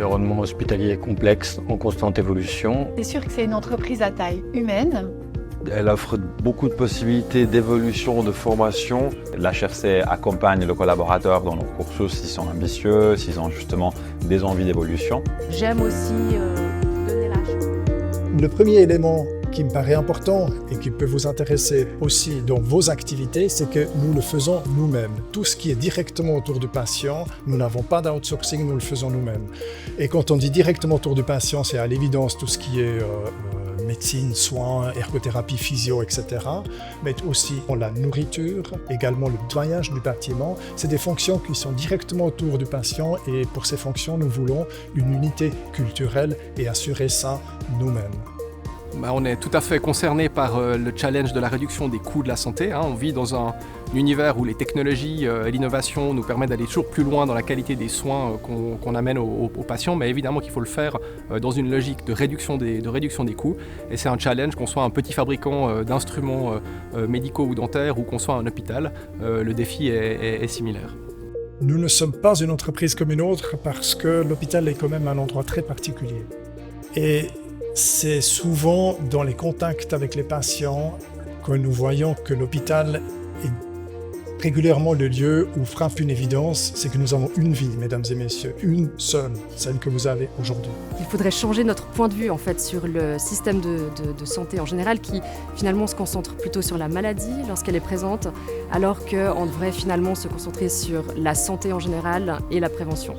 environnement hospitalier complexe, en constante évolution. C'est sûr que c'est une entreprise à taille humaine. Elle offre beaucoup de possibilités d'évolution, de formation. L'HRC accompagne le collaborateur dans leur cursus s'ils sont ambitieux, s'ils ont justement des envies d'évolution. J'aime aussi donner la chance. Le premier élément qui me paraît important et qui peut vous intéresser aussi dans vos activités, c'est que nous le faisons nous-mêmes. Tout ce qui est directement autour du patient, nous n'avons pas d'outsourcing, nous le faisons nous-mêmes. Et quand on dit directement autour du patient, c'est à l'évidence tout ce qui est médecine, soins, ergothérapie, physio, etc. Mais aussi la nourriture, également le nettoyage du bâtiment. C'est des fonctions qui sont directement autour du patient et pour ces fonctions, nous voulons une unité culturelle et assurer ça nous-mêmes. On est tout à fait concerné par le challenge de la réduction des coûts de la santé. On vit dans un univers où les technologies et l'innovation nous permettent d'aller toujours plus loin dans la qualité des soins qu'on amène aux patients, mais évidemment qu'il faut le faire dans une logique de réduction des coûts. Et c'est un challenge, qu'on soit un petit fabricant d'instruments médicaux ou dentaires ou qu'on soit un hôpital, le défi est similaire. Nous ne sommes pas une entreprise comme une autre parce que l'hôpital est quand même un endroit très particulier. Et c'est souvent dans les contacts avec les patients que nous voyons que l'hôpital est régulièrement le lieu où frappe une évidence, c'est que nous avons une vie, mesdames et messieurs, une seule, celle que vous avez aujourd'hui. Il faudrait changer notre point de vue en fait sur le système de santé en général qui finalement se concentre plutôt sur la maladie lorsqu'elle est présente, alors qu'on devrait finalement se concentrer sur la santé en général et la prévention.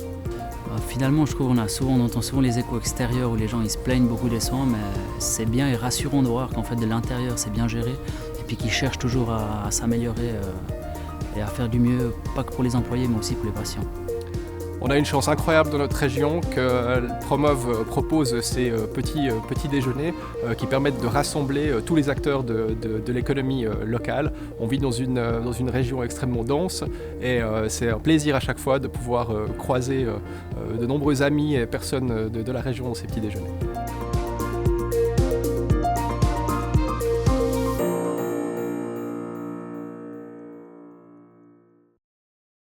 Finalement, je trouve on entend souvent les échos extérieurs où les gens ils se plaignent beaucoup des soins, mais c'est bien et rassurant de voir qu'en fait de l'intérieur c'est bien géré et puis qu'ils cherchent toujours à s'améliorer et à faire du mieux, pas que pour les employés mais aussi pour les patients. On a une chance incroyable dans notre région que Promove propose ces petits déjeuners qui permettent de rassembler tous les acteurs de l'économie locale. On vit dans une région extrêmement dense et c'est un plaisir à chaque fois de pouvoir croiser de nombreux amis et personnes de la région dans ces petits déjeuners.